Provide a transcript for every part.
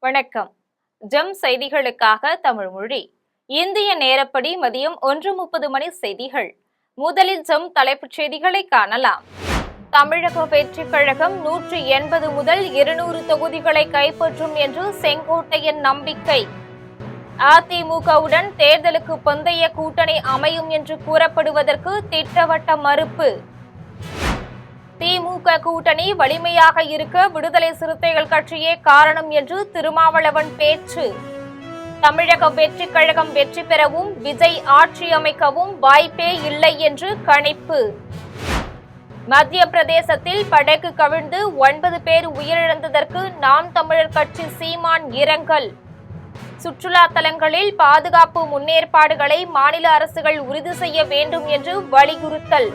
வணக்கம். ஜெம் செய்திகளுக்காக தமிழ் மொழி. இந்திய நேரப்படி மதியம் 1:30 மணி செய்திகள். முதலில் ஜெம் தலைப்புச் செய்திகளை காணலாம். தமிழக வெற்றி கழகம் 180 முதல் 200 தொகுதிகளை கைப்பற்றும் என்று செங்கோட்டையன் நம்பிக்கை. அதிமுகவுடன் தேர்தலுக்கு பிந்தைய கூட்டணி அமையும் என்று கூறப்படுவதற்கு திட்டவட்ட மறுப்பு. திமுக கூட்டணி வலிமையாக இருக்க விடுதலை சிறுத்தைகள் கட்சியே காரணம் என்று திருமாவளவன் பேச்சு. தமிழக வெற்றி கழகம் வெற்றி பெறவும் விஜய் ஆட்சி அமைக்கவும் வாய்ப்பே இல்லை என்று கணிப்பு. மத்திய பிரதேசத்தில் படகு கவிழ்ந்து 9 பேர் உயிரிழந்ததற்கு நாம் தமிழர் கட்சி சீமான் இரங்கல். சுற்றுலா தலங்களில் பாதுகாப்பு முன்னேற்பாடுகளை மாநில அரசுகள் உறுதி செய்ய வேண்டும் என்று வலியுறுத்தல்.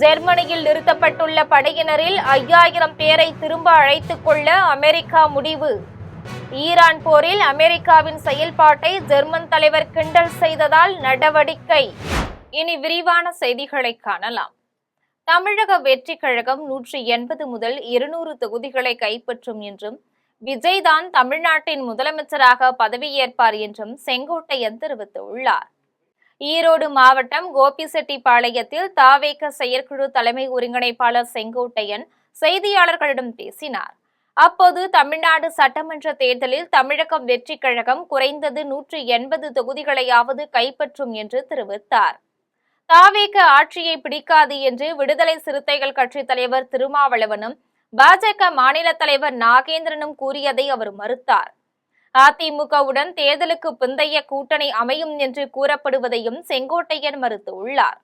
ஜெர்மனியில் நிறுத்தப்பட்டுள்ள படையினரில் 5000 பேரை திரும்ப அழைத்துக் கொள்ள அமெரிக்கா முடிவு. ஈரான் போரில் அமெரிக்காவின் செயல்பாட்டை ஜெர்மன் தலைவர் கிண்டல் செய்ததால் நடவடிக்கை. இனி விரிவான செய்திகளை காணலாம். தமிழக வெற்றி கழகம் 180 முதல் 200 தொகுதிகளை கைப்பற்றும் என்றும் விஜய் தான் தமிழ்நாட்டின் முதலமைச்சராக பதவியேற்பார் என்றும் செங்கோட்டையன் தெரிவித்துள்ளார். ஈரோடு மாவட்டம் கோபிசெட்டிப்பாளையத்தில் தவேக செயற்குழு தலைமை ஒருங்கிணைப்பாளர் செங்கோட்டையன் செய்தியாளர்களிடம் பேசினார். அப்போது தமிழ்நாடு சட்டமன்ற தேர்தலில் தமிழகம் வெற்றி கழகம் குறைந்தது 180 தொகுதிகளையாவது கைப்பற்றும் என்று தெரிவித்தார். தவேக ஆட்சியை பிடிக்காது என்று விடுதலை சிறுத்தைகள் கட்சி தலைவர் திருமாவளவனும் பாஜக மாநில தலைவர் நாகேந்திரனும் கூறியதை அவர் மறுத்தார். அதிமுகவுடன் தேர்தலுக்கு பிந்தைய கூட்டணி அமையும் என்று கூறப்படுவதையும் செங்கோட்டையன் மறுத்துள்ளார்.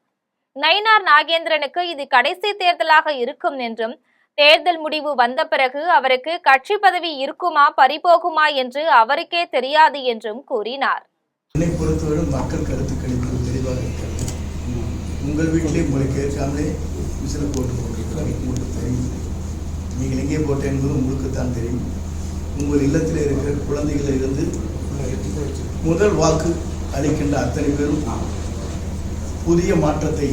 நயினார் நாகேந்திரனுக்கு இது கடைசி தேர்தலாக இருக்கும் என்றும் தேர்தல் முடிவு வந்த பிறகு அவருக்கு கட்சி பதவி இருக்குமா பறிபோகுமா என்று அவருக்கே தெரியாது என்றும் கூறினார். என்னை பொறுத்தவரை மக்கள் கருத்துக்களிப்பு தெளிவாக இருக்கிறது. உங்கள் வீட்டிலே உங்களுக்கு ஏற்காமலே விசில போட்டு போட்டிருக்கிறார். உங்களுக்கு தெரியும். நீங்கள் எங்கே போட்ட என்பது உங்களுக்குத்தான் தெரியும். உங்கள் இல்லத்தில் இருக்கிற குழந்தைகளில் இருந்து முதல் வாக்கு அளிக்கின்ற அத்தனை பேரும் புதிய மாற்றத்தை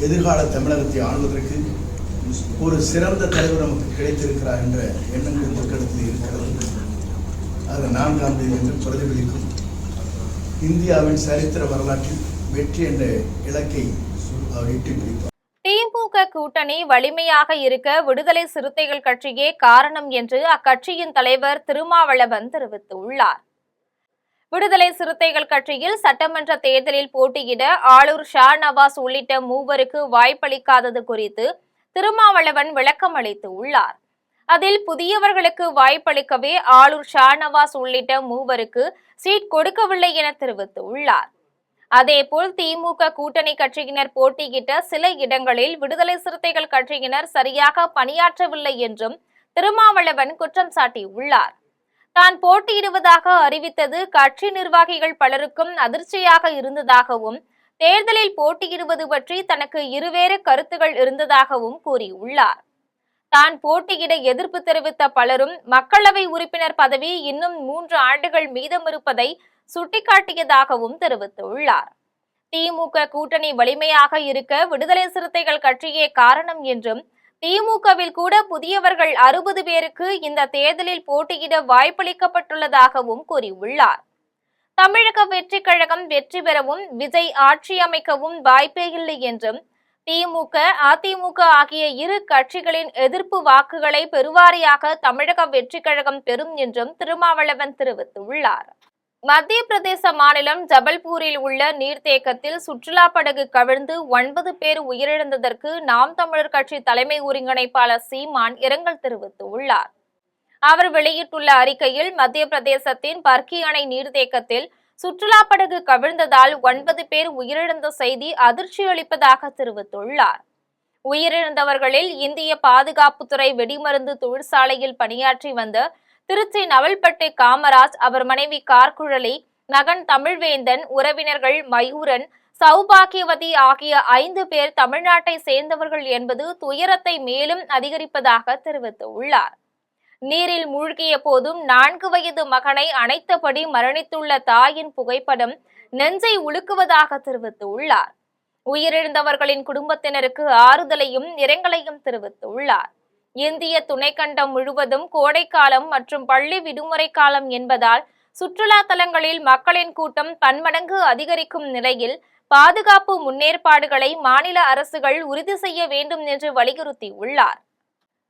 எதிர்கால தமிழகத்தை ஆளுவதற்கு ஒரு சிறந்த தலைவர் நமக்கு கிடைத்திருக்கிறார் என்ற எண்ணங்கள் மக்களிடத்தில் இருக்கிறது. அது 4ஆம் தேதி என்று பிரதிபலிக்கும். இந்தியாவின் சரித்திர வரலாற்றில் வெற்றி என்ற இலக்கை அவர் எட்டி பிடிப்பார். திமுக கூட்டணி வலிமையாக இருக்க விடுதலை சிறுத்தைகள் கட்சியே காரணம் என்று அக்கட்சியின் தலைவர் திருமாவளவன் தெரிவித்துள்ளார். விடுதலை சிறுத்தைகள் கட்சியில் சட்டமன்ற தேர்தலில் போட்டியிட ஆளூர் ஷாநவாஸ் உள்ளிட்ட மூவருக்கு வாய்ப்பளிக்காதது குறித்து திருமாவளவன் விளக்கம் அளித்துள்ளார். அதில் புதியவர்களுக்கு வாய்ப்பளிக்கவே ஆளூர் ஷாநவாஸ் உள்ளிட்ட மூவருக்கு சீட் கொடுக்கவில்லை என தெரிவித்துள்ளார். அதேபோல் திமுக கூட்டணி கட்சியினர் போட்டியிட்ட சில இடங்களில் விடுதலை சிறுத்தைகள் கட்சியினர் சரியாக பணியாற்றவில்லை என்றும் திருமாவளவன் குற்றம் சாட்டியுள்ளார். தான் போட்டியிடுவதாக அறிவித்தது கட்சி நிர்வாகிகள் பலருக்கும் அதிர்ச்சியாக இருந்ததாகவும் தேர்தலில் போட்டியிடுவது பற்றி தனக்கு இருவேறு கருத்துகள் இருந்ததாகவும் கூறியுள்ளார். தான் போட்டியிட எதிர்ப்பு தெரிவித்த பலரும் மக்களவை உறுப்பினர் பதவி இன்னும் 3 ஆண்டுகள் மீதமிருப்பதை சுட்டிக்காட்டியதாகவும் தெரிவித்துள்ளார். திமுக கூட்டணி வலிமையாக இருக்க விடுதலை சிறுத்தைகள் கட்சியே காரணம் என்றும் திமுகவில் கூட புதியவர்கள் 60 பேருக்கு இந்த தேர்தலில் போட்டியிட வாய்ப்பளிக்கப்பட்டுள்ளதாகவும் கூறியுள்ளார். தமிழக வெற்றி கழகம் வெற்றி பெறவும் விஜய் ஆட்சி அமைக்கவும் வாய்ப்பே இல்லை என்றும் திமுக அதிமுக ஆகிய இரு கட்சிகளின் எதிர்ப்பு வாக்குகளை பெருவாரியாக தமிழக வெற்றி கழகம் பெறும் என்றும் திருமாவளவன் தெரிவித்துள்ளார். மத்திய பிரதேச மாநிலம் ஜபல்பூரில் உள்ள நீர்த்தேக்கத்தில் சுற்றுலா படகு கவிழ்ந்து 9 பேர் உயிரிழந்ததற்கு நாம் தமிழர் கட்சி தலைமை ஒருங்கிணைப்பாளர் சீமான் இரங்கல் தெரிவித்துள்ளார். அவர் வெளியிட்டுள்ள அறிக்கையில் மத்திய பிரதேசத்தின் பர்கி அணை நீர்த்தேக்கத்தில் சுற்றுலா படகு கவிழ்ந்ததால் 9 பேர் உயிரிழந்த செய்தி அதிர்ச்சி அளிப்பதாக தெரிவித்துள்ளார். உயிரிழந்தவர்களில் இந்திய பாதுகாப்புத்துறை வெடிமருந்து தொழிற்சாலையில் பணியாற்றி வந்த திருச்சி நவல்பட்டு காமராஜ், அவர் மனைவி கார்குழலி, மகன் தமிழ்வேந்தன், உறவினர்கள் மயூரன், சௌபாகியவதி ஆகிய 5 பேர் தமிழ்நாட்டை சேர்ந்தவர்கள் என்பது துயரத்தை மேலும் அதிகரிப்பதாக தெரிவித்துள்ளார். நீரில் மூழ்கிய போதும் 4 வயது மகனை அணைத்தபடி மரணித்துள்ள தாயின் புகைப்படம் நெஞ்சை உலுக்குவதாக தெரிவித்துள்ளார். உயிரிழந்தவர்களின் குடும்பத்தினருக்கு ஆறுதலையும் இரங்கலையும் தெரிவித்துள்ளார். இந்திய துணைக்கண்டம் முழுவதும் கோடைக்காலம் மற்றும் பள்ளி விடுமுறை காலம் என்பதால் சுற்றுலா தலங்களில் மக்களின் கூட்டம் பன்மடங்கு அதிகரிக்கும் நிலையில் பாதுகாப்பு முன்னேற்பாடுகளை மாநில அரசுகள் உறுதி செய்ய வேண்டும் என்று வலியுறுத்தியுள்ளார்.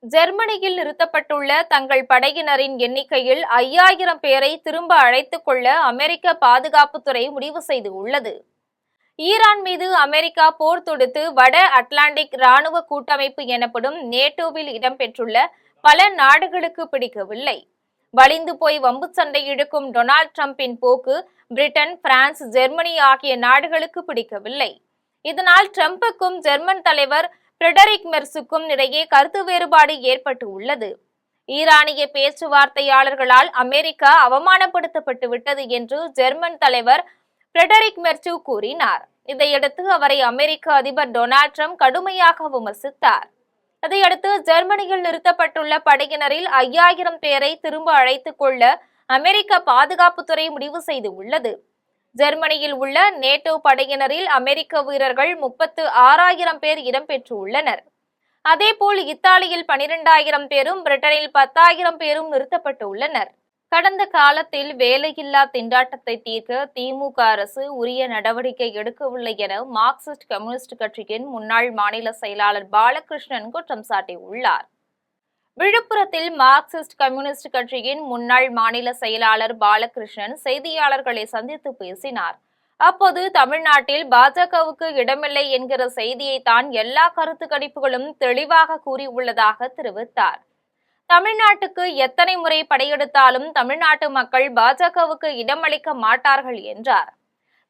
ஜெர்மனியில் நிறுத்தப்பட்டுள்ள தங்கள் படையினரின் எண்ணிக்கையில் 5000 பேரை திரும்ப அழைத்துக் கொள்ள அமெரிக்க பாதுகாப்புத்துறை முடிவு செய்துள்ளது. ஈரான் மீது அமெரிக்கா போர் தொடுத்து வட அட்லாண்டிக் இராணுவ கூட்டமைப்பு எனப்படும் நேட்டோவில் இடம்பெற்றுள்ள பல நாடுகளுக்கு பிடிக்கவில்லை. வலிந்து போய் வம்பு சண்டை இழுக்கும் டொனால்ட் டிரம்பின் போக்கு பிரிட்டன், பிரான்ஸ், ஜெர்மனி ஆகிய நாடுகளுக்கு பிடிக்கவில்லை. இதனால் டிரம்புக்கும் ஜெர்மன் தலைவர் பிரெடரிக் மெர்சுக்கும் இடையே கருத்து வேறுபாடு ஏற்பட்டு உள்ளது. ஈரானிய பேச்சுவார்த்தையாளர்களால் அமெரிக்கா அவமானப்படுத்தப்பட்டு விட்டது என்று ஜெர்மன் தலைவர் பிரெடரிக் மெர்சு கூறினார். இதையடுத்து அவரை அமெரிக்க அதிபர் டொனால்ட் ட்ரம்ப் கடுமையாக விமர்சித்தார். இதையடுத்து ஜெர்மனியில் நிறுத்தப்பட்டுள்ள படையினரில் 5000 பேரை திரும்ப அழைத்துக் கொள்ள அமெரிக்க பாதுகாப்புத்துறை முடிவு செய்துள்ளது. ஜெர்மனியில் உள்ள நேட்டோ படையினரில் அமெரிக்க வீரர்கள் 36,000 பேர் இடம்பெற்றுள்ளனர். அதேபோல் இத்தாலியில் 12,000 பேரும், பிரிட்டனில் 10,000 பேரும் நிறுத்தப்பட்டுள்ளனர். கடந்த காலத்தில் வேலையில்லா திண்டாட்டத்தை தீர்க்க திமுக அரசு உரிய நடவடிக்கை எடுக்கவில்லை என மார்க்சிஸ்ட் கம்யூனிஸ்ட் கட்சியின் முன்னாள் மாநில செயலாளர் பாலகிருஷ்ணன் குற்றம் சாட்டியுள்ளார். விழுப்புரத்தில் மார்க்சிஸ்ட் கம்யூனிஸ்ட் கட்சியின் முன்னாள் மாநில செயலாளர் பாலகிருஷ்ணன் செய்தியாளர்களை சந்தித்து பேசினார். அப்போது தமிழ்நாட்டில் பாஜகவுக்கு இடமில்லை என்கிற செய்தியை தான் எல்லா கருத்து கணிப்புகளும் தெளிவாக கூறியுள்ளதாக தெரிவித்தார். தமிழ்நாட்டுக்கு எத்தனை முறை படையெடுத்தாலும் தமிழ்நாட்டு மக்கள் பாஜகவுக்கு இடமளிக்க மாட்டார்கள் என்றார்.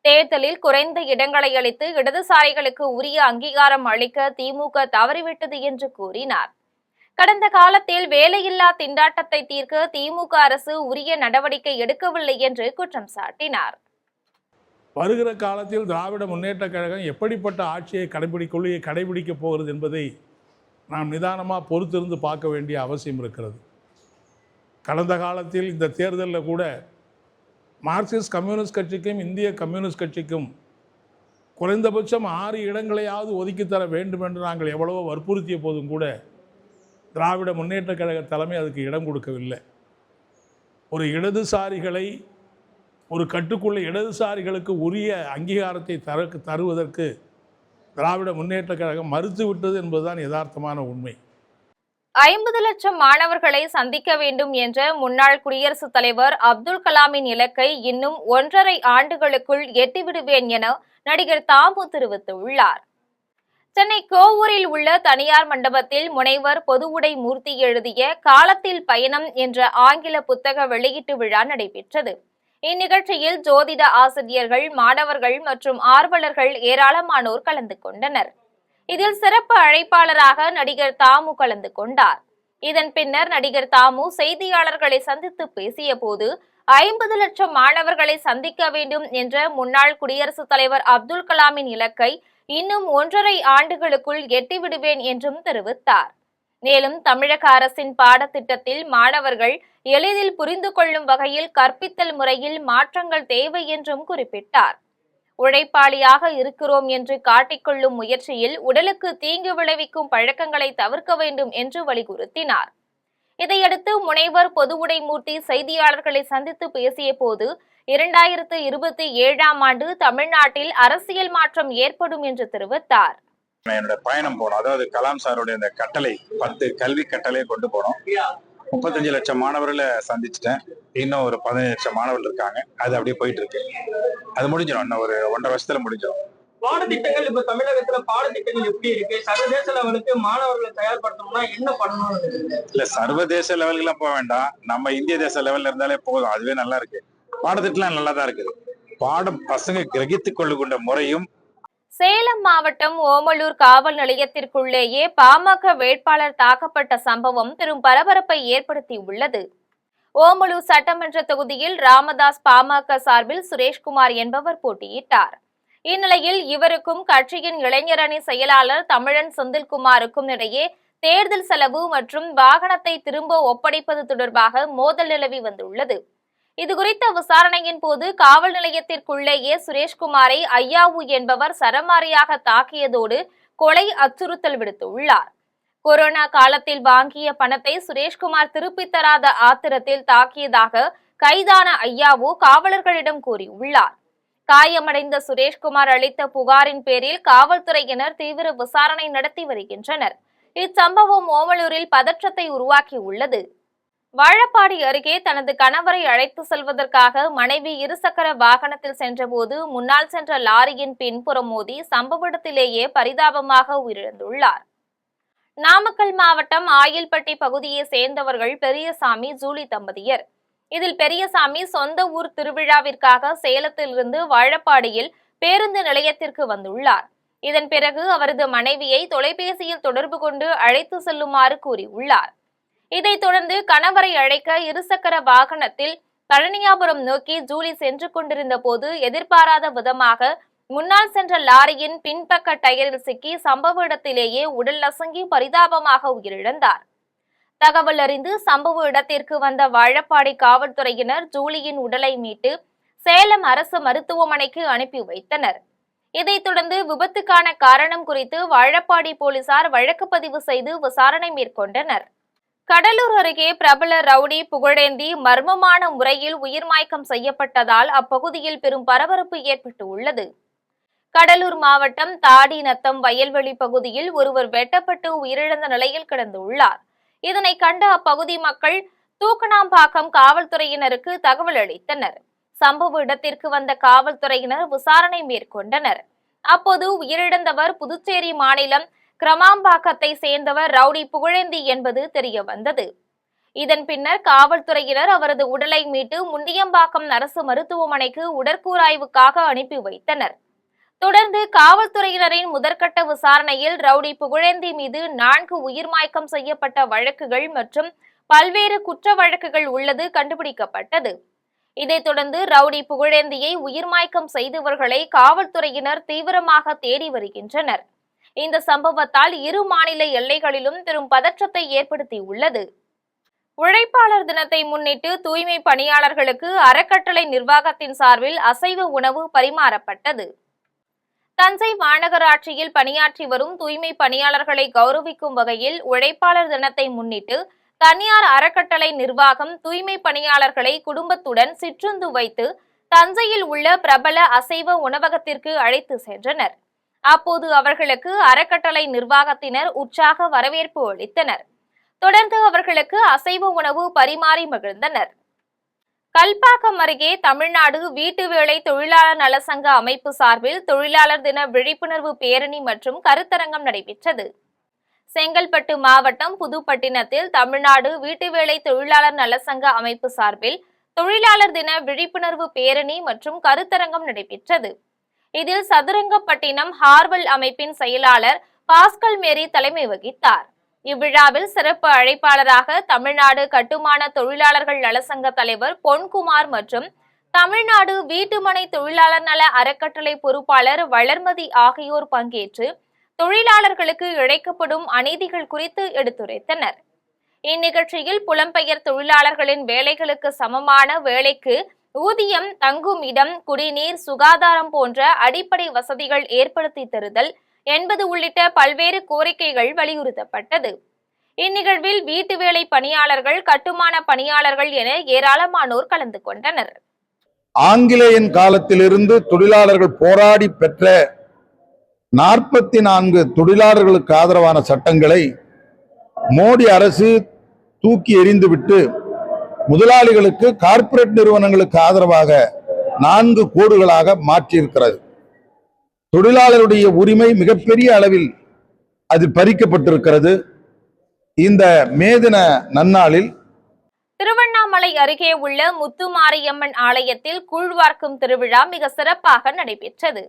தேர்தலில் குறைந்த இடங்களை அளித்து இடதுசாரிகளுக்கு உரிய அங்கீகாரம் அளிக்க திமுக தவறிவிட்டது என்று கூறினார். கடந்த காலத்தில் வேலையில்லா திண்டாட்டத்தை தீர்க்க திமுக அரசு உரிய நடவடிக்கை எடுக்கவில்லை என்று குற்றம் சாட்டினார். வருகிற காலத்தில் திராவிட முன்னேற்றக் கழகம் எப்படிப்பட்ட ஆட்சியை கடைபிடிக்கப் போகிறது என்பதை நாம் நிதானமாக பொறுத்திருந்து பார்க்க வேண்டிய அவசியம் இருக்கிறது. கடந்த காலத்தில் இந்த தேர்தலில் கூட மார்க்சிஸ்ட் கம்யூனிஸ்ட் கட்சிக்கும் இந்திய கம்யூனிஸ்ட் கட்சிக்கும் குறைந்தபட்சம் 6 இடங்களையாவது ஒதுக்கித்தர வேண்டும் என்று நாங்கள் எவ்வளவோ வற்புறுத்திய போதும் கூட திராவிட முன்னேற்றக் கழக தலைமை அதுக்கு இடம் கொடுக்கவில்லை. ஒரு இடதுசாரிகளை ஒரு கட்டுக்குள்ள இடதுசாரிகளுக்கு உரிய அங்கீகாரத்தை தருவதற்கு திராவிட முன்னேற்றக் கழகம் மறுத்துவிட்டது என்பதுதான் யதார்த்தமான உண்மை. 50 லட்சம் மாணவர்களை சந்திக்க வேண்டும் என்ற முன்னாள் குடியரசுத் தலைவர் அப்துல் கலாமின் இலக்கை இன்னும் 1.5 ஆண்டுகளுக்குள் எட்டிவிடுவேன் என நடிகர் தாமு தெரிவித்துள்ளார். சென்னை கோவூரில் உள்ள தனியார் மண்டபத்தில் முனைவர் பொதுவுடை மூர்த்தி எழுதிய காலத்தில் பயணம் என்ற ஆங்கில புத்தக வெளியீட்டு விழா நடைபெற்றது. இந்நிகழ்ச்சியில் ஜோதிட ஆசிரியர்கள், மாணவர்கள் மற்றும் ஆர்வலர்கள் ஏராளமானோர் கலந்து கொண்டனர். இதில் சிறப்பு அழைப்பாளராக நடிகர் தாமு கலந்து கொண்டார். இதன் பின்னர் நடிகர் தாமு செய்தியாளர்களை சந்தித்து பேசிய போது 50 லட்சம் மாணவர்களை சந்திக்க வேண்டும் என்ற முன்னாள் குடியரசுத் தலைவர் அப்துல் கலாமின் இலக்கை இன்னும் 1.5 ஆண்டுகளுக்குள் எட்டிவிடுவேன் என்றும் தெரிவித்தார். மேலும் தமிழக அரசின் பாடத்திட்டத்தில் மாணவர்கள் எளிதில் புரிந்து கொள்ளும் வகையில் கற்பித்தல் முறையில் மாற்றங்கள் தேவை என்றும் குறிப்பிட்டார். உழைப்பாளியாக இருக்கிறோம் என்று காட்டிக்கொள்ளும் முயற்சியில் உடலுக்கு தீங்கு விளைவிக்கும் பழக்கங்களை தவிர்க்க வேண்டும் என்று வலியுறுத்தினார். இதையடுத்து முனைவர் பொதுவுடை மூர்த்தி செய்தியாளர்களை சந்தித்து பேசிய போது 2027ஆம் ஆண்டு தமிழ்நாட்டில் அரசியல் மாற்றம் ஏற்படும் என்று தெரிவித்தார். என்னோட பயணம் போனோம், அதாவது கலாம் சாருடைய இந்த கட்டளை 10 கல்வி கட்டளையை கொண்டு போனோம். 35 லட்சம் மாணவர்களை சந்திச்சிட்டேன். இன்னும் ஒரு 15 லட்சம் மாணவர்கள் இருக்காங்க. அது அப்படியே போயிட்டு இருக்கு. அது முடிஞ்சிடும், இன்னும் ஒரு 1.5 வருஷத்துல முடிஞ்சிடும். பாடத்திட்டங்கள் இப்ப தமிழகத்துல பாடத்திட்டங்கள் எப்படி இருக்கு? சர்வதேச லெவலுக்கு மாணவர்களை தயார்படுத்தணும்னா என்ன பண்ணணும்? இல்ல, சர்வதேச லெவலுக்குலாம் போக வேண்டாம், நம்ம இந்திய தேச லெவல்ல இருந்தாலே போதும். அதுவே நல்லா இருக்கு. பாடத்திட்டம் நல்லா தான் இருக்குது. பாடம் பசங்க கிரகித்துக் கொள்ளுகின்ற முறையும். சேலம் மாவட்டம் ஓமலூர் காவல் நிலையத்திற்குள்ளேயே பாமக வேட்பாளர் தாக்கப்பட்ட சம்பவம் பெரும் பரபரப்பை ஏற்படுத்தியுள்ளது. ஓமலூர் சட்டமன்ற தொகுதியில் ராமதாஸ் பாமக சார்பில் சுரேஷ்குமார் என்பவர் போட்டியிட்டார். இந்நிலையில் இவருக்கும் கட்சியின் இளைஞரணி செயலாளர் தமிழன் செந்தில்குமாருக்கும் இடையே தேர்தல் செலவு மற்றும் வாகனத்தை திரும்ப ஒப்படைப்பது தொடர்பாக மோதல் நிலவி வந்துள்ளது. இதுகுறித்த விசாரணையின் போது காவல் நிலையத்திற்குள்ளேயே சுரேஷ்குமாரை ஐயாவு என்பவர் சரமாரியாக தாக்கியதோடு கொலை அச்சுறுத்தல் விடுத்துள்ளார். கொரோனா காலத்தில் வாங்கிய பணத்தை சுரேஷ்குமார் திருப்பித் தராத ஆத்திரத்தில் தாக்கியதாக கைதான ஐயாவு காவலர்களிடம் கூறியுள்ளார். காயமடைந்த சுரேஷ்குமார் அளித்த புகாரின் பேரில் காவல்துறையினர் தீவிர விசாரணை நடத்தி வருகின்றனர். இச்சம்பவம் ஓமலூரில் பதற்றத்தை உருவாக்கியுள்ளது. வாழப்பாடி அருகே தனது கணவரை அழைத்து செல்வதற்காக மனைவி இருசக்கர வாகனத்தில் சென்றபோது முன்னால் சென்ற லாரியின் பின்புறம் மோதி சம்பவ இடத்திலேயே பரிதாபமாக உயிரிழந்துள்ளார். நாமக்கல் மாவட்டம் ஆயில்பட்டி பகுதியை சேர்ந்தவர்கள் பெரியசாமி, ஜூலி தம்பதியர். இதில் பெரியசாமி சொந்த ஊர் திருவிழாவிற்காக சேலத்திலிருந்து வாழப்பாடியில் பேருந்து நிலையத்திற்கு வந்துள்ளார். இதன் பிறகு அவரது மனைவியை தொலைபேசியில் தொடர்பு கொண்டு அழைத்து செல்லுமாறு கூறியுள்ளார். இதைத் தொடர்ந்து கணவரை அழைக்க இருசக்கர வாகனத்தில் பழனியாபுரம் நோக்கி ஜூலி சென்று கொண்டிருந்த போது எதிர்பாராத விதமாக முன்னால் சென்ற லாரியின் பின்பக்க டயரில் சிக்கி சம்பவ இடத்திலேயே உடல் நசுங்கி பரிதாபமாக உயிரிழந்தார். தகவல் அறிந்து சம்பவ இடத்திற்கு வந்த வாழப்பாடி காவல்துறையினர் ஜூலியின் உடலை மீட்டு சேலம் அரசு மருத்துவமனைக்கு அனுப்பி வைத்தனர். இதைத் தொடர்ந்து விபத்துக்கான காரணம் குறித்து வாழப்பாடி போலீசார் வழக்கு பதிவு செய்து விசாரணை மேற்கொண்டனர். கடலூர் அருகே பிரபல ரவுடி புகழேந்தி மர்மமான முறையில் உயிர்மாய்க்கம் செய்யப்பட்டதால் அப்பகுதியில் பெரும் பரபரப்பு ஏற்பட்டுள்ளது. கடலூர் மாவட்டம் தாடிநத்தம் வயல்வெளி பகுதியில் ஒருவர் வெட்டப்பட்டு உயிரிழந்த நிலையில் கிடந்துள்ளார். இதனை கண்ட அப்பகுதி மக்கள் தூக்கணாம்பாக்கம் காவல்துறையினருக்கு தகவல் அளித்தனர். சம்பவ இடத்திற்கு வந்த காவல்துறையினர் விசாரணை மேற்கொண்டனர். அப்போது உயிரிழந்தவர் புதுச்சேரி மாநிலம் கிரமாம்பாக்கத்தை சேர்ந்தவர் ரவுடி புகழேந்தி என்பது தெரிய வந்தது. இதன் பின்னர் காவல்துறையினர் அவரது உடலை மீட்டு முண்டியம்பாக்கம் அரசு மருத்துவமனைக்கு உடற்கூராய்வுக்காக அனுப்பி வைத்தனர். தொடர்ந்து காவல்துறையினரின் முதற்கட்ட விசாரணையில் ரவுடி புகழேந்தி மீது 4 உயிர்மாய்க்கம் செய்யப்பட்ட வழக்குகள் மற்றும் பல்வேறு குற்ற வழக்குகள் உள்ளது கண்டுபிடிக்கப்பட்டது. இதைத் தொடர்ந்து ரவுடி புகழேந்தியை உயிர்மாய்க்கம் செய்தவர்களை காவல்துறையினர் தீவிரமாக தேடி வருகின்றனர். இந்த சம்பவத்தால் இரு மாநில எல்லைகளிலும் பெரும் பதற்றத்தை ஏற்படுத்தியுள்ளது. உழைப்பாளர் தினத்தை முன்னிட்டு தூய்மை பணியாளர்களுக்கு அறக்கட்டளை நிர்வாகத்தின் சார்பில் அசைவ உணவு பரிமாறப்பட்டது. தஞ்சை மாநகராட்சியில் பணியாற்றி வரும் தூய்மை பணியாளர்களை கௌரவிக்கும் வகையில் உழைப்பாளர் தினத்தை முன்னிட்டு தனியார் அறக்கட்டளை நிர்வாகம் தூய்மை பணியாளர்களை குடும்பத்துடன் சிற்றுந்து வைத்து தஞ்சையில் உள்ள பிரபல அசைவ உணவகத்திற்கு அழைத்து சென்றனர். அப்போது அவர்களுக்கு அறக்கட்டளை நிர்வாகத்தினர் உற்சாக வரவேற்பு அளித்தனர். தொடர்ந்து அவர்களுக்கு அசைவ உணவு பரிமாறி மகிழ்ந்தனர். கல்பாக்கம் அருகே தமிழ்நாடு வீட்டு வேலை தொழிலாளர் நலசங்க அமைப்பு சார்பில் தொழிலாளர் தின விழிப்புணர்வு பேரணி மற்றும் கருத்தரங்கம் நடைபெற்றது. செங்கல்பட்டு மாவட்டம் புதுப்பட்டினத்தில் தமிழ்நாடு வீட்டு வேலை தொழிலாளர் நலசங்க அமைப்பு சார்பில் தொழிலாளர் தின விழிப்புணர்வு பேரணி மற்றும் கருத்தரங்கம் நடைபெற்றது. இதில் சதுரங்கப்பட்டினம் ஹார்வல் அமைப்பின் செயலாளர் பாஸ்கல் மேரி தலைமை வகித்தார். இவ்விழாவில் சிறப்பு அழைப்பாளராக தமிழ்நாடு கட்டுமான தொழிலாளர்கள் நலசங்க தலைவர் பொன்குமார் மற்றும் தமிழ்நாடு வீட்டுமனை தொழிலாளர் நல அறக்கட்டளை பொறுப்பாளர் வளர்மதி ஆகியோர் பங்கேற்று தொழிலாளர்களுக்கு இழைக்கப்படும் அநீதிகள் குறித்து எடுத்துரைத்தனர். இந்நிகழ்ச்சியில் புலம்பெயர் தொழிலாளர்களின் வேலைகளுக்கு சமமான வேலைக்கு ஊதியம், தங்கும் இடம், குடிநீர், சுகாதாரம் போன்ற அடிப்படை வசதிகள் ஏற்படுத்தி தருதல் என்பது உள்ளிட்ட பல்வேறு கோரிக்கைகள் வலியுறுத்தப்பட்டது. இந்நிகழ்வில் வீட்டு வேலை பணியாளர்கள், கட்டுமான பணியாளர்கள் என ஏராளமானோர் கலந்து கொண்டனர். ஆங்கிலேயன் காலத்திலிருந்து தொழிலாளர்கள் போராடி பெற்ற 44 தொழிலாளர்களுக்கு ஆதரவான சட்டங்களை மோடி அரசு தூக்கி எறிந்துவிட்டு முதலாளிகளுக்கு, கார்ப்பரேட் நிறுவனங்களுக்கு ஆதரவாக 4 கோடுகளாக மாற்றியிருக்கிறது. தொழிலாளருடைய உரிமை மிகப்பெரிய அளவில் அது பறிக்கப்பட்டிருக்கிறது. இந்த மே தின நன்னாளில் திருவண்ணாமலை அருகே உள்ள முத்துமாரியம்மன் ஆலயத்தில் கூழ்வார்க்கும் திருவிழா மிக சிறப்பாக நடைபெற்றது.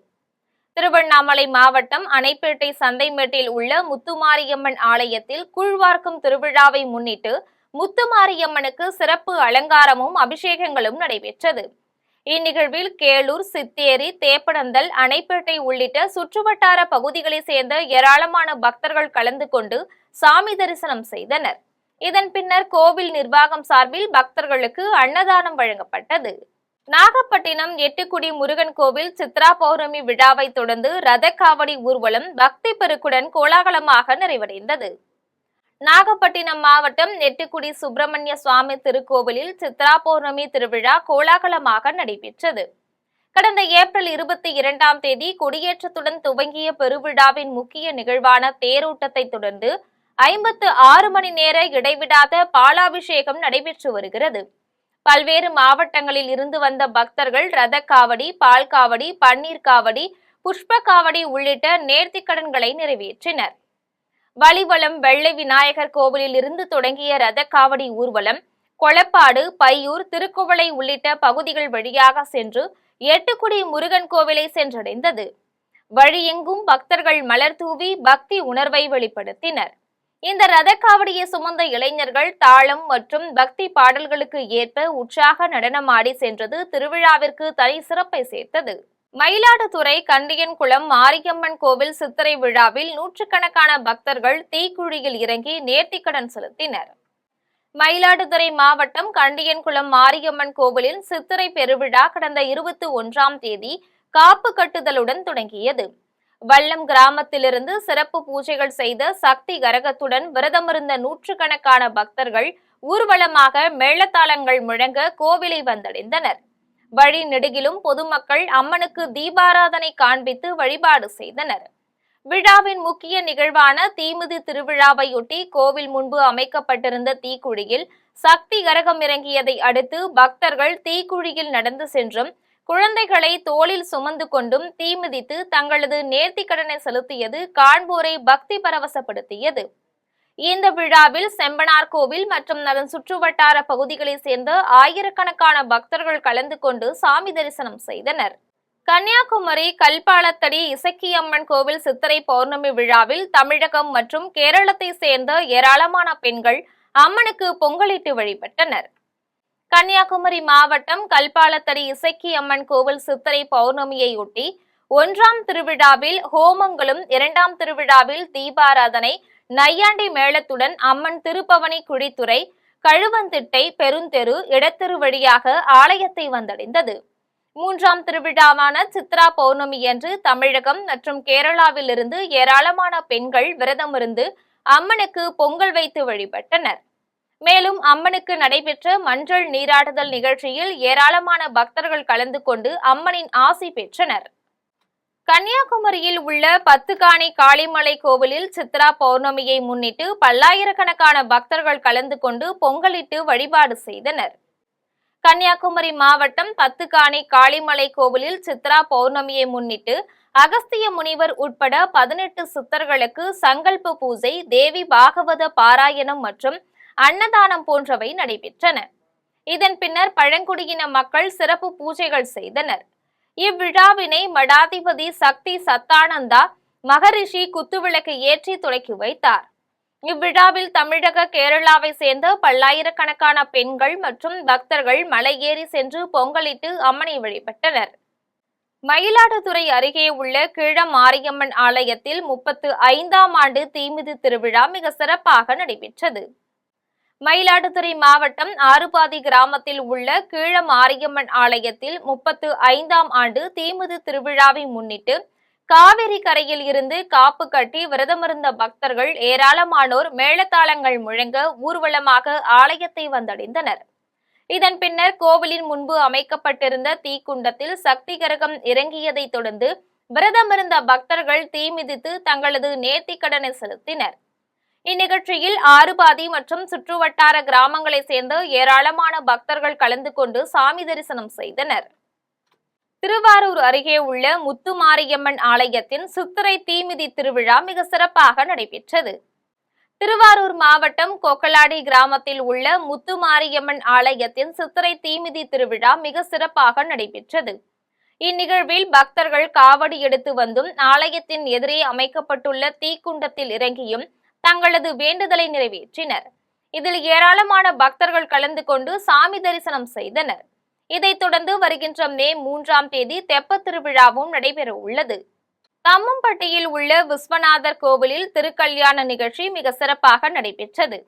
திருவண்ணாமலை மாவட்டம் அணைப்பேட்டை சந்தைமேட்டில் உள்ள முத்துமாரியம்மன் ஆலயத்தில் கூழ்வார்க்கும் திருவிழாவை முன்னிட்டு முத்துமாரியம்மனுக்கு சிறப்பு அலங்காரமும் அபிஷேகங்களும் நடைபெற்றது. இந்நிகழ்வில் கேளூர், சித்தேரி, தேப்பனந்தல், அணைப்பேட்டை உள்ளிட்ட சுற்றுவட்டார பகுதிகளை சேர்ந்த ஏராளமான பக்தர்கள் கலந்து கொண்டு சாமி தரிசனம் செய்தனர். இதன் பின்னர் கோவில் நிர்வாகம் சார்பில் பக்தர்களுக்கு அன்னதானம் வழங்கப்பட்டது. நாகப்பட்டினம் எட்டுக்குடி முருகன் கோவில் சித்ரா பௌர்ணமி விழாவை தொடர்ந்து ரத காவடி ஊர்வலம் பக்தி பெருக்குடன் கோலாகலமாக நிறைவடைந்தது. நாகப்பட்டினம் மாவட்டம் நெட்டுக்குடி சுப்பிரமணிய சுவாமி திருக்கோவிலில் சித்ரா பௌர்ணமி திருவிழா கோலாகலமாக நடைபெற்றது. கடந்த ஏப்ரல் 22ஆம் தேதி கொடியேற்றத்துடன் துவங்கிய பெருவிழாவின் முக்கிய நிகழ்வான தேரோட்டத்தை தொடர்ந்து 56 மணி நேர இடைவிடாத பாலாபிஷேகம் நடைபெற்று வருகிறது. பல்வேறு மாவட்டங்களில் இருந்து வந்த பக்தர்கள் ரதக்காவடி, பால்காவடி, பன்னீர் காவடி, புஷ்ப காவடி உள்ளிட்ட நேர்த்திக்கடன்களை நிறைவேற்றினர். வலிவலம் வெள்ளை விநாயகர் கோவிலில் இருந்து தொடங்கிய ரதக்காவடி ஊர்வலம் கொளப்பாடு, பையூர், திருக்குவளை உள்ளிட்ட பகுதிகள் வழியாக சென்று எட்டுக்குடி முருகன் கோவிலை சென்றடைந்தது. வழியெங்கும் பக்தர்கள் மலர் தூவி பக்தி உணர்வை வெளிப்படுத்தினர். இந்த ரதக்காவடியை சுமந்த இளைஞர்கள் தாளம் மற்றும் பக்தி பாடல்களுக்கு ஏற்ப உற்சாக நடனமாடி சென்றது திருவிழாவிற்கு தனி சிறப்பை சேர்த்தது. மயிலாடுதுறை கண்டியன்குளம் மாரியம்மன் கோவில் சித்திரை விழாவில் நூற்றுக்கணக்கான பக்தர்கள் தீக்குழியில் இறங்கி நேர்த்திக்கடன் செலுத்தினர். மயிலாடுதுறை மாவட்டம் கண்டியன்குளம் மாரியம்மன் கோவிலில் சித்திரை பெருவிழா கடந்த 21ஆம் தேதி காப்பு கட்டுதலுடன் தொடங்கியது. வல்லம் கிராமத்திலிருந்து சிறப்பு பூஜைகள் செய்த சக்தி கரகத்துடன் விரதமிருந்த நூற்றுக்கணக்கான பக்தர்கள் ஊர்வலமாக மேளதாளங்கள் முழங்க கோவிலை வந்தடைந்தனர். வழி நெடுகிலும் பொதுமக்கள் அம்மனுக்கு தீபாராதனை காண்பித்து வழிபாடு செய்தனர். விழாவின் முக்கிய நிகழ்வான தீமிதி திருவிழாவையொட்டி கோவில் முன்பு அமைக்கப்பட்டிருந்த தீக்குழியில் சக்தி கரகம் இறங்கியதை அடுத்து பக்தர்கள் தீக்குழியில் நடந்து சென்றும் குழந்தைகளை தோளில் சுமந்து கொண்டும் தீமிதித்து தங்களது நேர்த்திக்கடனை செலுத்தியது காண்போரை பக்தி பரவசப்படுத்தியது. இந்த விழாவில் செம்பனார் கோவில் மற்றும் அதன் சுற்றுவட்டார பகுதிகளைச் சேர்ந்த ஆயிரக்கணக்கான பக்தர்கள் கலந்து கொண்டு சாமி தரிசனம் செய்தனர். கன்னியாகுமரி கல்பாலத்தடி இசக்கியம்மன் கோவில் சித்திரை பௌர்ணமி விழாவில் தமிழகம் மற்றும் கேரளத்தை சேர்ந்த ஏராளமான பெண்கள் அம்மனுக்கு பொங்கலிட்டு வழிபட்டனர். கன்னியாகுமரி மாவட்டம் கல்பாலத்தடி இசக்கியம்மன் கோவில் சித்திரை பௌர்ணமியையொட்டி 1ஆம் திருவிழாவில் ஹோமங்களும் 2ஆம் திருவிழாவில் தீபாராதனை நையாண்டி மேளத்துடன் அம்மன் திருப்பவனி குழித்துறை, கழுவந்திட்டை, பெருந்தெரு, இடத்தெரு வழியாக ஆலயத்தை வந்தடைந்தது. 3ஆம் திருவிழாவான சித்ரா பௌர்ணமியன்று தமிழகம் மற்றும் கேரளாவில் இருந்து ஏராளமான பெண்கள் விரதமிருந்து அம்மனுக்கு பொங்கல் வைத்து வழிபட்டனர். மேலும் அம்மனுக்கு நடைபெற்ற மஞ்சள் நீராடுதல் நிகழ்ச்சியில் ஏராளமான பக்தர்கள் கலந்து கொண்டு அம்மனின் ஆசி பெற்றனர். கன்னியாகுமரியில் உள்ள பத்துகாணி காளிமலை கோவிலில் சித்ரா பௌர்ணமியை முன்னிட்டு பல்லாயிரக்கணக்கான பக்தர்கள் கலந்து கொண்டு பொங்கலிட்டு வழிபாடு செய்தனர். கன்னியாகுமரி மாவட்டம் பத்துகாணி காளிமலை கோவிலில் சித்ரா பௌர்ணமியை முன்னிட்டு அகஸ்திய முனிவர் உட்பட 18 சித்தர்களுக்கு சங்கல்ப பூஜை, தேவி பாகவத பாராயணம் மற்றும் அன்னதானம் போன்றவை நடைபெற்றன. இதன் பின்னர் பழங்குடியின மக்கள் சிறப்பு பூஜைகள் செய்தனர். இவ்விழாவினை மடாதிபதி சக்தி சத்தானந்தா மகரிஷி குத்துவிளக்கு ஏற்றி தொடக்கி வைத்தார். இவ்விழாவில் தமிழக, கேரளாவை சேர்ந்த பல்லாயிரக்கணக்கான பெண்கள் மற்றும் பக்தர்கள் மலை ஏறி சென்று பொங்கலிட்டு அம்மனை வழிபட்டனர். மயிலாடுதுறை அருகே உள்ள கீழ மாரியம்மன் ஆலயத்தில் 35ஆம் ஆண்டு தீமிதி திருவிழா மிக சிறப்பாக நடைபெற்றது. மயிலாடுதுறை மாவட்டம் ஆறுபாதி கிராமத்தில் உள்ள கீழ மாரியம்மன் ஆலயத்தில் 35ஆம் ஆண்டு தீமிதி திருவிழாவை முன்னிட்டு காவிரி கரையில் இருந்து காப்பு கட்டி விரதமிருந்த பக்தர்கள் ஏராளமானோர் மேளதாளங்கள் முழங்க ஊர்வலமாக ஆலயத்தை வந்தடைந்தனர். இதன் பின்னர் கோவிலின் முன்பு அமைக்கப்பட்டிருந்த தீக்குண்டத்தில் சக்தி கரகம் இறங்கியதை தொடர்ந்து விரதமிருந்த பக்தர்கள் தீ மிதித்து தங்களது நேர்த்திக்கடனை செலுத்தினர். இந்நிகழ்ச்சியில் ஆறுபாதி மற்றும் சுற்றுவட்டார கிராமங்களை சேர்ந்த ஏராளமான பக்தர்கள் கலந்து கொண்டு சாமி தரிசனம் செய்தனர். திருவாரூர் அருகே உள்ள முத்துமாரியம்மன் ஆலயத்தின் சித்திரை தீமிதி திருவிழா மிக சிறப்பாக நடைபெற்றது. திருவாரூர் மாவட்டம் கொக்கலாடி கிராமத்தில் உள்ள முத்துமாரியம்மன் ஆலயத்தின் சித்திரை தீமிதி திருவிழா மிக சிறப்பாக நடைபெற்றது. இந்நிகழ்வில் பக்தர்கள் காவடி எடுத்து வந்தும் ஆலயத்தின் எதிரே அமைக்கப்பட்டுள்ள தீக்குண்டத்தில் இறங்கியும் தங்களது வேண்டுதலை நிறைவேற்றினர். இதில் ஏராளமான பக்தர்கள் கலந்து கொண்டு சாமி தரிசனம் செய்தனர். இதைத் தொடர்ந்து வருகின்ற மே 3ஆம் தேதி தெப்பத் திருவிழாவும் நடைபெற உள்ளது. தம்மம்பட்டியில் உள்ள விஸ்வநாதர் கோவிலில் திருக்கல்யாண நிகழ்ச்சி மிக சிறப்பாக நடைபெற்றது.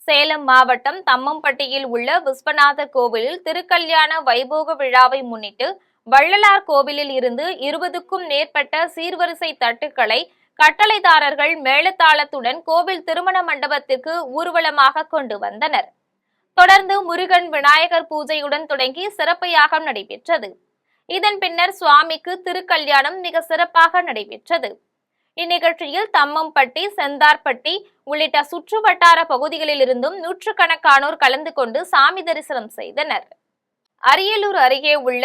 சேலம் மாவட்டம் தம்மம்பட்டியில் உள்ள விஸ்வநாதர் கோவிலில் திருக்கல்யாண வைபோக விழாவை முன்னிட்டு வள்ளலார் கோவிலில் இருந்து 20க்கும் மேற்பட்ட சீர்வரிசை தட்டுக்களை கட்டளைதாரர்கள் மேளதாளத்துடன் கோவில் திருமண மண்டபத்திற்கு ஊர்வலமாக கொண்டு வந்தனர். தொடர்ந்து முருகன் விநாயகர் பூஜையுடன் தொடங்கி சிறப்பு யாகம் நடைபெற்றது. இதன் பின்னர் சுவாமிக்கு திருக்கல்யாணம் மிக சிறப்பாக நடைபெற்றது. இந்நிகழ்ச்சியில் தம்மம்பட்டி, செந்தார்பட்டி உள்ளிட்ட சுற்று வட்டார பகுதிகளில் இருந்தும் நூற்றுக்கணக்கானோர் கலந்து கொண்டு சாமி தரிசனம் செய்தனர். அரியலூர் அருகே உள்ள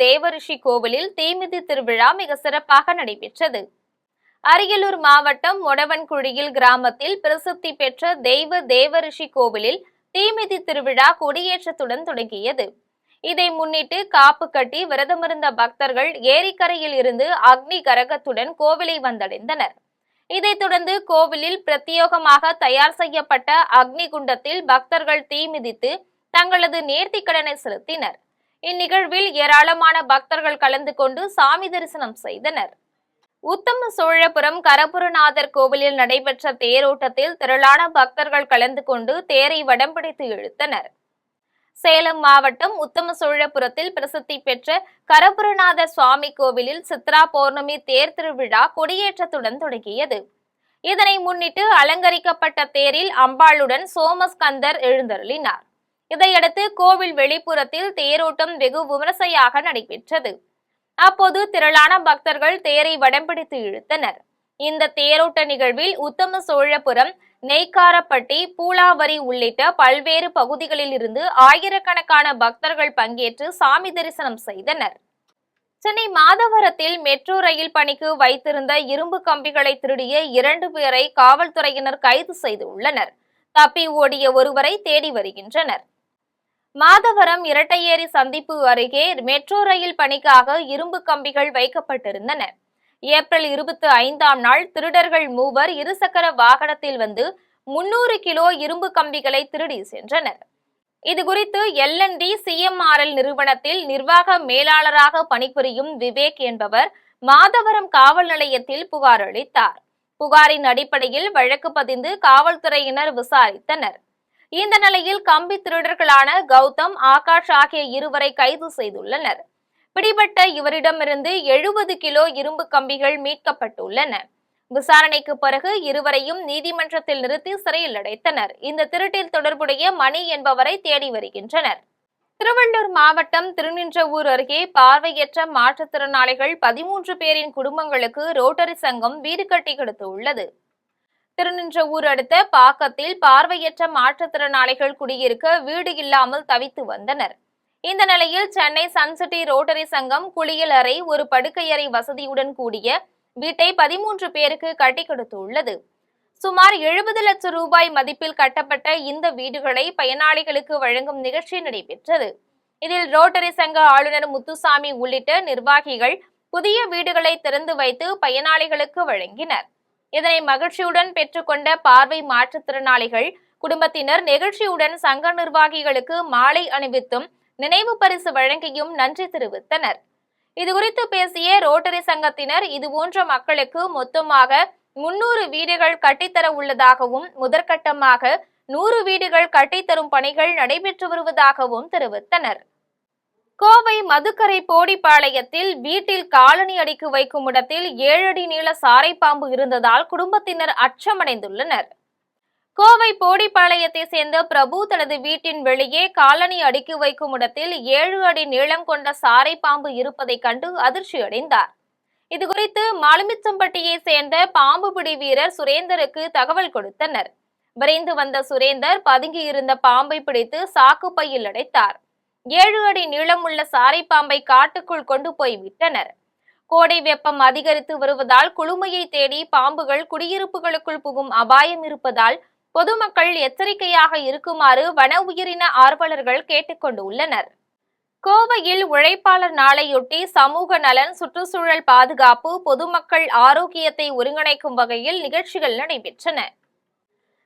தேவரிஷி கோவிலில் தீமிதி திருவிழா மிக சிறப்பாக நடைபெற்றது. அரியலூர் மாவட்டம் மொடவன்குழியில் கிராமத்தில் பிரசித்தி பெற்ற தேவரிஷி கோவிலில் தீமிதி திருவிழா கொடியேற்றத்துடன் தொடங்கியது. இதை முன்னிட்டு காப்பு கட்டி விரதமிருந்த பக்தர்கள் ஏரிக்கரையில் இருந்து அக்னி கரகத்துடன் கோவிலை வந்தடைந்தனர். இதைத் தொடர்ந்து கோவிலில் பிரத்யேகமாக தயார் செய்யப்பட்ட அக்னி குண்டத்தில் பக்தர்கள் தீ மிதித்து தங்களது நேர்த்திக்கடனை செலுத்தினர். இந்நிகழ்வில் ஏராளமான பக்தர்கள் கலந்து கொண்டு சாமி தரிசனம் செய்தனர். உத்தம சோழபுரம் கரபுரநாதர் கோவிலில் நடைபெற்ற தேரோட்டத்தில் திரளான பக்தர்கள் கலந்து கொண்டு தேரை வடம் பிடித்து இழுத்தனர். சேலம் மாவட்டம் உத்தம சோழபுரத்தில் பிரசித்தி பெற்ற கரபுரநாதர் சுவாமி கோவிலில் சித்ரா பௌர்ணமி தேர் திருவிழா கொடியேற்றத்துடன் தொடங்கியது. இதனை முன்னிட்டு அலங்கரிக்கப்பட்ட தேரில் அம்பாளுடன் சோமஸ்கந்தர் எழுந்தருளினார். இதையடுத்து கோவில் வெளிப்புறத்தில் தேரோட்டம் வெகு விமரிசையாக நடைபெற்றது. அப்போது திரளான பக்தர்கள் தேரை வடம் பிடித்து இழுத்தனர். இந்த தேரோட்ட நிகழ்வில் உத்தம சோழபுரம், நெய்க்காரப்பட்டி, பூலாவரி உள்ளிட்ட பல்வேறு பகுதிகளில் இருந்து ஆயிரக்கணக்கான பக்தர்கள் பங்கேற்று சாமி தரிசனம் செய்தனர். சென்னை மாதவரத்தில் மெட்ரோ ரயில் பணிக்கு வைத்திருந்த இரும்பு கம்பிகளை திருடிய 2 பேரை காவல்துறையினர் கைது செய்துள்ளனர். தப்பி ஓடிய ஒருவரை தேடி வருகின்றனர். மாதவரம் இரட்டையேரி சந்திப்பு அருகே மெட்ரோ ரயில் பணிக்காக இரும்பு கம்பிகள் வைக்கப்பட்டிருந்தன. ஏப்ரல் 25ஆம் நாள் திருடர்கள் 3 இருசக்கர வாகனத்தில் வந்து 300 கிலோ இரும்பு கம்பிகளை திருடி சென்றனர். இதுகுறித்து L&D CMRL நிறுவனத்தில் நிர்வாக மேலாளராக பணிபுரியும் விவேக் என்பவர் மாதவரம் காவல் நிலையத்தில் புகார் அளித்தார். புகாரின் அடிப்படையில் வழக்கு பதிந்து காவல்துறையினர் விசாரித்தனர். இந்த நிலையில் கம்பி திருடர்களான கௌதம், ஆகாஷ் ஆகிய இருவரை கைது செய்துள்ளனர். பிடிபட்ட இவரிடமிருந்து 70 கிலோ இரும்பு கம்பிகள் மீட்கப்பட்டுள்ளன. விசாரணைக்கு பிறகு இருவரையும் நீதிமன்றத்தில் நிறுத்தி சிறையில் அடைத்தனர். இந்த திருட்டில் தொடர்புடைய மணி என்பவரை தேடி வருகின்றனர். திருவள்ளூர் மாவட்டம் திருநின்றவூர் அருகே பார்வையற்ற மாற்றுத்திறனாளிகள் 13 பேரின் குடும்பங்களுக்கு ரோட்டரி சங்கம் வீடு கட்டி கொடுத்துள்ளது. திருநின்றவூர் அடுத்த பாக்கத்தில் பார்வையற்ற மாற்றுத்திறனாளிகள் குடியிருக்க வீடு இல்லாமல் தவித்து வந்தனர். இந்த நிலையில் சென்னை சன்சிட்டி ரோட்டரி சங்கம் குளியல் அறை, ஒரு படுக்கையறை வசதியுடன் கூடிய வீட்டை 13 பேருக்கு கட்டி கொடுத்துள்ளது. சுமார் 70 லட்சம் ரூபாய் மதிப்பில் கட்டப்பட்ட இந்த வீடுகளை பயனாளிகளுக்கு வழங்கும் நிகழ்ச்சி நடைபெற்றது. இதில் ரோட்டரி சங்க ஆளுநர் முத்துசாமி உள்ளிட்ட நிர்வாகிகள் புதிய வீடுகளை திறந்து வைத்து பயனாளிகளுக்கு வழங்கினர். இதனை மகிழ்ச்சியுடன் பெற்றுக்கொண்ட பார்வை மாற்றுத்திறனாளிகள் குடும்பத்தினர் நெகிழ்ச்சியுடன் சங்க நிர்வாகிகளுக்கு மாலை அணிவித்தும் நினைவு பரிசு வழங்கியும் நன்றி தெரிவித்தனர். இதுகுறித்து பேசிய ரோட்டரி சங்கத்தினர் இதுபோன்ற மக்களுக்கு மொத்தமாக 300 வீடுகள் கட்டித்தர உள்ளதாகவும் முதற்கட்டமாக 100 வீடுகள் கட்டித்தரும் பணிகள் நடைபெற்று வருவதாகவும் தெரிவித்தனர். கோவை மதுக்கரை போடிப்பாளையத்தில் வீட்டில் காலணி அடிக்கு வைக்கும் இடத்தில் 7 அடி நீள சாரைப்பாம்பு இருந்ததால் குடும்பத்தினர் அச்சமடைந்துள்ளனர். கோவை போடிப்பாளையத்தை சேர்ந்த பிரபு தனது வீட்டின் வெளியே காலணி அடுக்கி வைக்கும் இடத்தில் 7 அடி நீளம் கொண்ட சாரைப்பாம்பு இருப்பதை கண்டு அதிர்ச்சி அடைந்தார். இதுகுறித்து மாலுமிச்சம்பட்டியை சேர்ந்த பாம்பு பிடி வீரர் சுரேந்தருக்கு தகவல் கொடுத்தனர். விரைந்து வந்த சுரேந்தர் பதுங்கி இருந்த பாம்பை பிடித்து சாக்கு பையில் அடைத்தார். 7 அடி நீளமுள்ள சாரைப்பாம்பை காட்டுக்குள் கொண்டு போய் விட்டனர். கோடை வெப்பம் அதிகரித்து வருவதால் குளுமையை தேடி பாம்புகள் குடியிருப்புகளுக்குள் புகும் அபாயம் இருப்பதால் பொதுமக்கள் எச்சரிக்கையாக இருக்குமாறு வன உயிரின ஆர்வலர்கள் கேட்டுக்கொண்டுள்ளனர். கோவையில் உழைப்பாளர் நாளையொட்டி சமூக நலன், சுற்றுச்சூழல் பாதுகாப்பு, பொதுமக்கள் ஆரோக்கியத்தை ஒருங்கிணைக்கும் வகையில் நிகழ்ச்சிகள் நடைபெற்றன.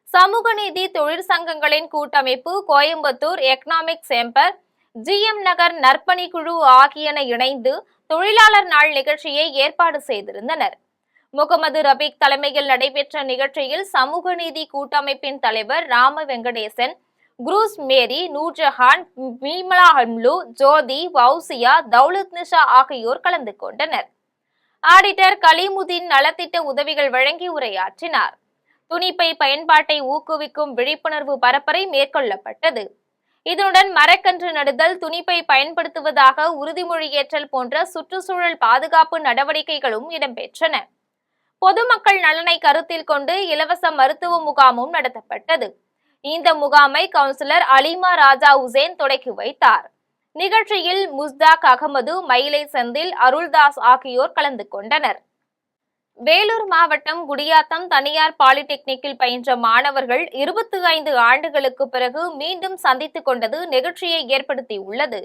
சமூக நீதி தொழிற்சங்கங்களின் கூட்டமைப்பு, கோயம்புத்தூர் எக்கனாமிக் சேம்பர், GM நகர் நற்பணி குழு ஆகியன இணைந்து தொழிலாளர் நாள் நிகழ்ச்சியை ஏற்பாடு செய்திருந்தனர். முகமது ரபீக் தலைமையில் நடைபெற்ற நிகழ்ச்சியில் சமூக நீதி கூட்டமைப்பின் தலைவர் ராம வெங்கடேசன், குரூஸ் மேரி, நூர்ஜஹான், மீமலா ஹம்லு, ஜோதி, வவுசியா, தௌலத் நிஷா ஆகியோர் கலந்து கொண்டனர். ஆடிட்டர் கலிமுதீன் நலத்திட்ட உதவிகள் வழங்கி உரையாற்றினார். துணிப்பை பயன்பாட்டை ஊக்குவிக்கும் விழிப்புணர்வு பரப்புரை மேற்கொள்ளப்பட்டது. இதனுடன் மரக்கன்று நடுதல், துணிப்பை பயன்படுத்துவதாக உறுதிமொழி ஏற்றல் போன்ற சுற்றுச்சூழல் பாதுகாப்பு நடவடிக்கைகளும் இடம்பெற்றன. பொதுமக்கள் நலனை கருத்தில் கொண்டு இலவச மருத்துவ முகாமும் நடத்தப்பட்டது. இந்த முகாமை கவுன்சிலர் அலிமா ராஜா உசேன் தொடக்கி வைத்தார். நிகழ்ச்சியில் முஸ்தாக் அகமது, மயிலை செந்தில், அருள்தாஸ் ஆகியோர் கலந்து கொண்டனர். வேலூர் மாவட்டம் குடியாத்தம் தனியார் பாலிடெக்னிக்கில் பயின்ற மாணவர்கள் 25 ஆண்டுகளுக்கு பிறகு மீண்டும் சந்தித்துக் கொண்டது நெகிழ்ச்சியை ஏற்படுத்தியுள்ளது.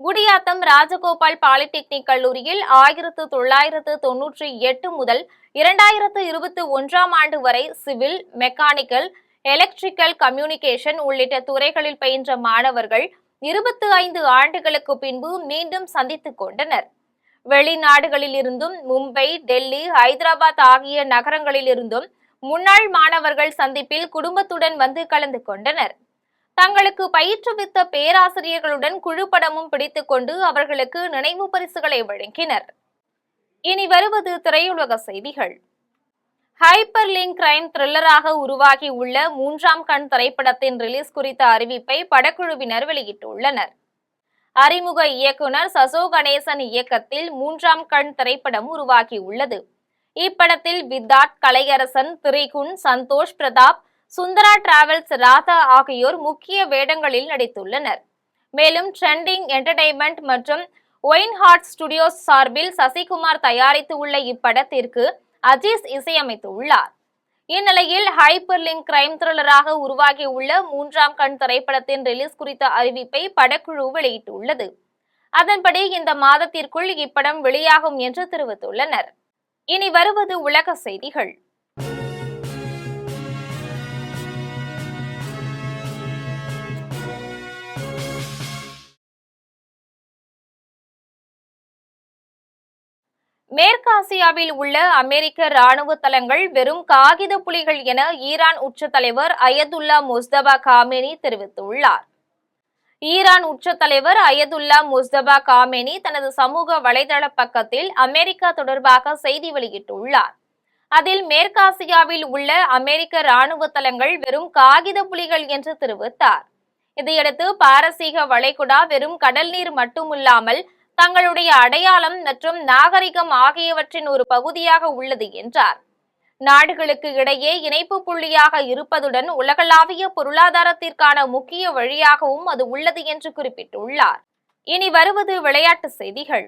குடியாத்தம் ராஜகோபால் பாலிடெக்னிக் கல்லூரியில் 1998 முதல் 2021 ஆண்டு வரை சிவில், மெக்கானிக்கல், எலக்ட்ரிக்கல், கம்யூனிகேஷன் உள்ளிட்ட துறைகளில் பயின்ற மாணவர்கள் 25 ஆண்டுகளுக்கு பின்பு மீண்டும் சந்தித்துக் கொண்டனர். வெளிநாடுகளில் இருந்தும், மும்பை, டெல்லி, ஹைதராபாத் ஆகிய நகரங்களில் இருந்தும் முன்னாள் மாணவர்கள் சந்திப்பில் குடும்பத்துடன் வந்து கலந்து கொண்டனர். தங்களுக்கு பயிற்றுவித்த பேராசிரியர்களுடன் குழுப்படமும் பிடித்துக் கொண்டு அவர்களுக்கு நினைவு பரிசுகளை வழங்கினர். இனி வருவது திரையுலக செய்திகள். ஹைப்பர் லிங்க் கிரைம் த்ரில்லராக உருவாகி உள்ள 3ஆம் கண் திரைப்படத்தின் ரிலீஸ் குறித்த அறிவிப்பை படக்குழுவினர் வெளியிட்டுள்ளனர். அறிமுக இயக்குனர் சசோ கணேசன் இயக்கத்தில் 3ஆம் கண் திரைப்படம் உருவாகியுள்ளது. இப்படத்தில் வித்தார்த், கலையரசன், திரிகுன், சந்தோஷ் பிரதாப், சுந்தரா டிராவல்ஸ் ராதா ஆகியோர் முக்கிய வேடங்களில் நடித்துள்ளனர். மேலும் ட்ரெண்டிங் என்டர்டெயின்மெண்ட் மற்றும் ஒயின் ஹார்ட் ஸ்டுடியோஸ் சார்பில் சசிகுமார் தயாரித்து உள்ள இப்படத்திற்கு அஜீஸ் இசையமைத்துள்ளார். இந்நிலையில் ஹைப்பர் லிங்க் கிரைம் த்ரில்லராக உருவாகி உள்ள 3ஆம் கண் திரைப்படத்தின் ரிலீஸ் குறித்த அறிவிப்பை படக்குழு வெளியிட்டுள்ளது. அதன்படி இந்த மாதத்திற்குள் இப்படம் வெளியாகும் என்று தெரிவித்துள்ளனர். இனி வருவது உலக செய்திகள். மேற்காசியாவில் உள்ள அமெரிக்க ராணுவ தளங்கள் வெறும் காகித புலிகள் என ஈரான் உச்ச தலைவர் அயதுல்லா முஸ்தபா காமேனி தெரிவித்துள்ளார். ஈரான் உச்ச தலைவர் அயதுல்லா முஸ்தபா காமேனி தனது சமூக வலைதள பக்கத்தில் அமெரிக்கா தொடர்பாக செய்தி வெளியிட்டுள்ளார். அதில் மேற்காசியாவில் உள்ள அமெரிக்க ராணுவ தளங்கள் வெறும் காகித புலிகள் என்று தெரிவித்தார். இதையடுத்து பாரசீக வளைகுடா வெறும் கடல் நீர் மட்டுமில்லாமல் தங்களுடைய அடையாளம் மற்றும் நாகரிகம் ஆகியவற்றின் ஒரு பகுதியாக உள்ளது என்றார். நாடுகளுக்கு இடையே இணைப்பு புள்ளியாக இருப்பதுடன் உலகளாவிய பொருளாதாரத்திற்கான முக்கிய வழியாகவும் அது உள்ளது என்று குறிப்பிட்டுள்ளார். இனி வருவது விளையாட்டு செய்திகள்.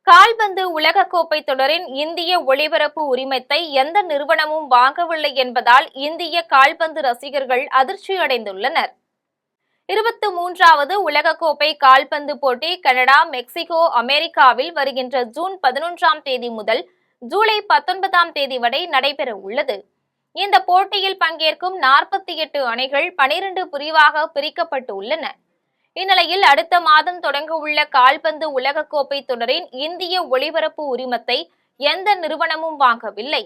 கால்பந்து உலகக்கோப்பை தொடரின் இந்திய ஒளிபரப்பு உரிமத்தை எந்த நிறுவனமும் வாங்கவில்லை என்பதால் இந்திய கால்பந்து ரசிகர்கள் அதிர்ச்சி அடைந்துள்ளனர். 23வது உலகக்கோப்பை கால்பந்து போட்டி கனடா, மெக்சிகோ, அமெரிக்காவில் வருகின்ற ஜூன் 11ஆம் தேதி முதல் ஜூலை 19ஆம் தேதி வரை நடைபெற உள்ளது. இந்த போட்டியில் பங்கேற்கும் 48 அணிகள் 12 பிரிவாக பிரிக்கப்பட்டு உள்ளன. இந்நிலையில் அடுத்த மாதம் தொடங்க உள்ள கால்பந்து உலகக்கோப்பை தொடரின் இந்திய ஒளிபரப்பு உரிமத்தை எந்த நிறுவனமும் வாங்கவில்லை.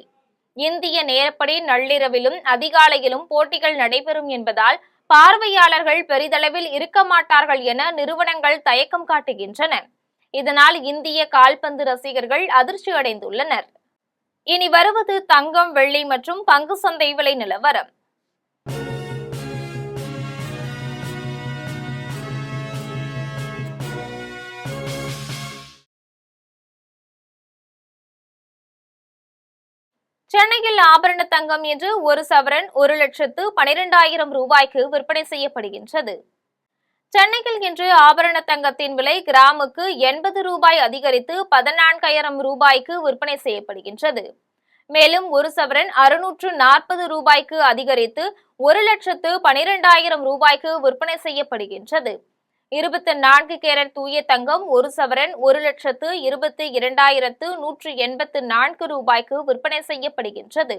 இந்திய நேரப்படி நள்ளிரவிலும் அதிகாலையிலும் போட்டிகள் நடைபெறும் என்பதால் பார்வையாளர்கள் பெரிதளவில் இருக்க மாட்டார்கள் என நிறுவனங்கள் தயக்கம் காட்டுகின்றன. இதனால் இந்திய கால்பந்து ரசிகர்கள் அதிர்ச்சி அடைந்துள்ளனர். இனி வருவது தங்கம், வெள்ளி மற்றும் பங்கு சந்தை விலை நிலவரம். சென்னையில் ஆபரண தங்கம் இன்று 1 சவரன் 1,12,000 ரூபாய்க்கு விற்பனை செய்யப்படுகின்றது. சென்னையில் இன்று ஆபரண தங்கத்தின் விலை கிராமுக்கு 80 ரூபாய் அதிகரித்து 14,000 ரூபாய்க்கு விற்பனை செய்யப்படுகின்றது. மேலும் 1 சவரன் 640 ரூபாய்க்கு அதிகரித்து 1,12,000 ரூபாய்க்கு விற்பனை செய்யப்படுகின்றது. 24 கேரட் தூய தங்கம் 1 சவரன் 1,22,184 ரூபாய்க்கு விற்பனை செய்யப்படுகின்றது.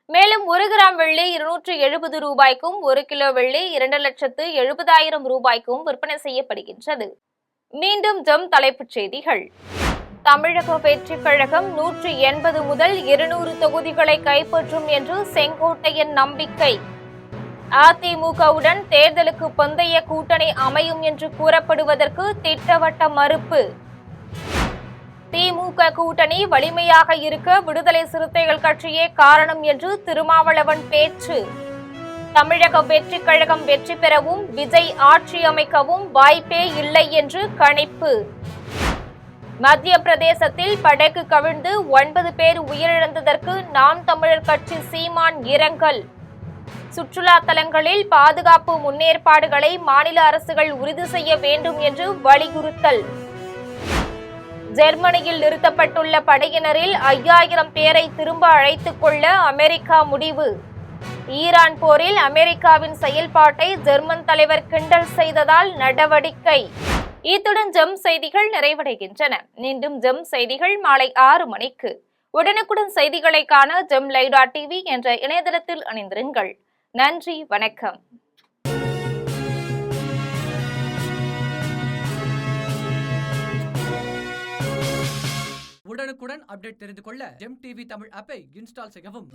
மேலும் 1 கிராம் வெள்ளி 270 ரூபாய்க்கும் 1 கிலோ வெள்ளி 2,70,000 ரூபாய்க்கும் விற்பனை செய்யப்படுகின்றது. மீண்டும் தலைப்புச் செய்திகள். தமிழக வெற்றிக் கழகம் 180 முதல் 200 தொகுதிகளை கைப்பற்றும் என்று செங்கோட்டையன் நம்பிக்கை. அதிமுகவுடன் தேர்தலுக்கு பிந்தைய கூட்டணி அமையும் என்று கூறப்படுவதற்கு திட்டவட்ட மறுப்பு. திமுக கூட்டணி வலிமையாக இருக்க விடுதலை சிறுத்தைகள் கட்சியே காரணம் என்று திருமாவளவன் பேச்சு. தமிழக வெற்றிக் கழகம் வெற்றி பெறவும் விஜய் ஆட்சி அமைக்கவும் வாய்ப்பே இல்லை என்று கணிப்பு. மத்திய பிரதேசத்தில் படகு கவிழ்ந்து 9 பேர் உயிரிழந்ததற்கு நாம் தமிழர் கட்சி சீமான் இரங்கல். சுற்றுலா தலங்களில் பாதுகாப்பு முன்னேற்பாடுகளை மாநில அரசுகள் உறுதி செய்ய வேண்டும் என்று வலியுறுத்தல். ஜெர்மனியில் நிறுத்தப்பட்டுள்ள படையினரில் 5000 பேரை திரும்ப அழைத்துக் கொள்ள அமெரிக்கா முடிவு. ஈரான் போரில் அமெரிக்காவின் செயல்பாட்டை ஜெர்மன் தலைவர் கிண்டல் செய்ததால் நடவடிக்கை. இத்துடன் ஜெம் செய்திகள் நிறைவடைகின்றன. மீண்டும் ஜெம் செய்திகள் மாலை 6 மணிக்கு. உடனுக்குடன் செய்திகளை காண gemlive.tv என்ற இணையதளத்தில் இணைந்திருங்கள். நன்றி, வணக்கம். உடனுக்குடன் அப்டேட் தெரிந்து கொள்ள ஜெம் டிவி தமிழ் ஆப்பை இன்ஸ்டால் செய்யவும்.